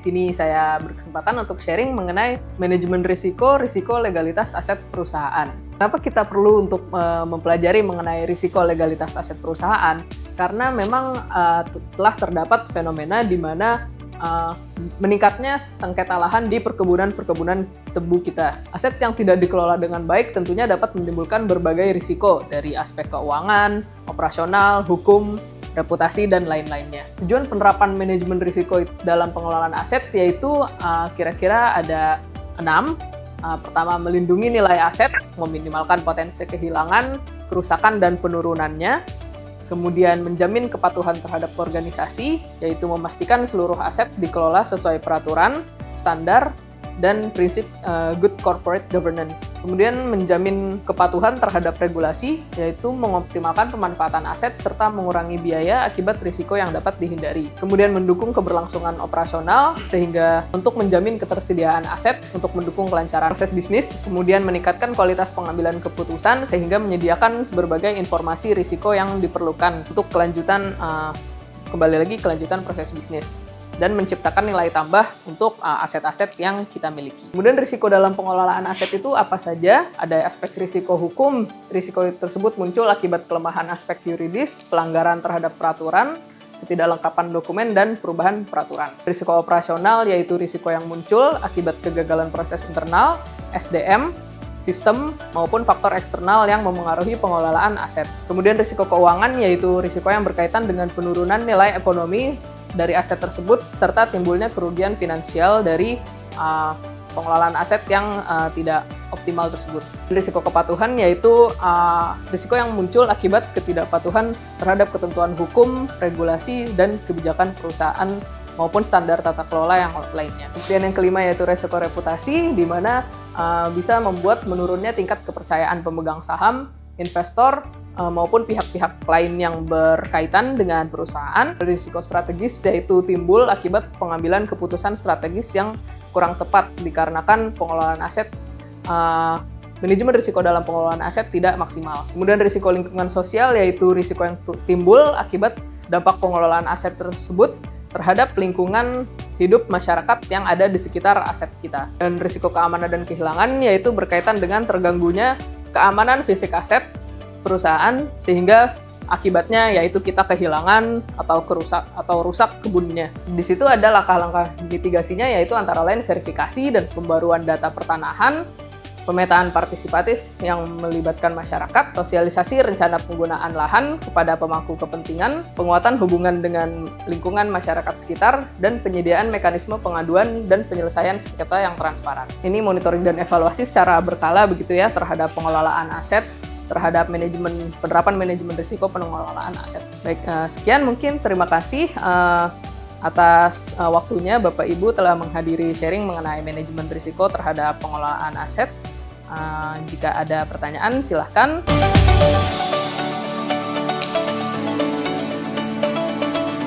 sini saya berkesempatan untuk sharing mengenai manajemen risiko legalitas aset perusahaan. Kenapa kita perlu untuk mempelajari mengenai risiko legalitas aset perusahaan? Karena memang telah terdapat fenomena di mana meningkatnya sengketa lahan di perkebunan tebu kita. Aset yang tidak dikelola dengan baik tentunya dapat menimbulkan berbagai risiko dari aspek keuangan, operasional, hukum, reputasi, dan lain-lainnya. Tujuan penerapan manajemen risiko dalam pengelolaan aset yaitu kira-kira ada 6. Pertama, melindungi nilai aset, meminimalkan potensi kehilangan, kerusakan, dan penurunannya. Kemudian menjamin kepatuhan terhadap organisasi, yaitu memastikan seluruh aset dikelola sesuai peraturan, standar, dan prinsip good corporate governance. Kemudian menjamin kepatuhan terhadap regulasi, yaitu mengoptimalkan pemanfaatan aset serta mengurangi biaya akibat risiko yang dapat dihindari. Kemudian mendukung keberlangsungan operasional, sehingga untuk menjamin ketersediaan aset untuk mendukung kelancaran proses bisnis. Kemudian meningkatkan kualitas pengambilan keputusan, sehingga menyediakan berbagai informasi risiko yang diperlukan untuk kelanjutan proses bisnis, dan menciptakan nilai tambah untuk aset-aset yang kita miliki. Kemudian risiko dalam pengelolaan aset itu apa saja? Ada aspek risiko hukum. Risiko tersebut muncul akibat kelemahan aspek yuridis, pelanggaran terhadap peraturan, ketidaklengkapan dokumen, dan perubahan peraturan. Risiko operasional yaitu risiko yang muncul akibat kegagalan proses internal, SDM, sistem, maupun faktor eksternal yang memengaruhi pengelolaan aset. Kemudian risiko keuangan yaitu risiko yang berkaitan dengan penurunan nilai ekonomi dari aset tersebut, serta timbulnya kerugian finansial dari pengelolaan aset yang tidak optimal tersebut. Risiko kepatuhan yaitu risiko yang muncul akibat ketidakpatuhan terhadap ketentuan hukum, regulasi, dan kebijakan perusahaan maupun standar tata kelola yang lainnya. Kemudian yang kelima yaitu risiko reputasi, di mana bisa membuat menurunnya tingkat kepercayaan pemegang saham, investor, maupun pihak-pihak lain yang berkaitan dengan perusahaan. Risiko strategis yaitu timbul akibat pengambilan keputusan strategis yang kurang tepat dikarenakan pengelolaan aset, manajemen risiko dalam pengelolaan aset tidak maksimal. Kemudian risiko lingkungan sosial yaitu risiko yang timbul akibat dampak pengelolaan aset tersebut terhadap lingkungan hidup masyarakat yang ada di sekitar aset kita. Dan risiko keamanan dan kehilangan yaitu berkaitan dengan terganggunya keamanan fisik aset perusahaan, sehingga akibatnya yaitu kita kehilangan atau rusak kebunnya. Di situ ada langkah-langkah mitigasinya, yaitu antara lain verifikasi dan pembaruan data pertanahan, pemetaan partisipatif yang melibatkan masyarakat, sosialisasi rencana penggunaan lahan kepada pemangku kepentingan, penguatan hubungan dengan lingkungan masyarakat sekitar, dan penyediaan mekanisme pengaduan dan penyelesaian sengketa yang transparan. Ini monitoring dan evaluasi secara berkala begitu ya terhadap pengelolaan aset, terhadap penerapan manajemen risiko pengelolaan aset. Baik, sekian mungkin. Terima kasih atas waktunya Bapak Ibu telah menghadiri sharing mengenai manajemen risiko terhadap pengelolaan aset. Jika ada pertanyaan, silahkan.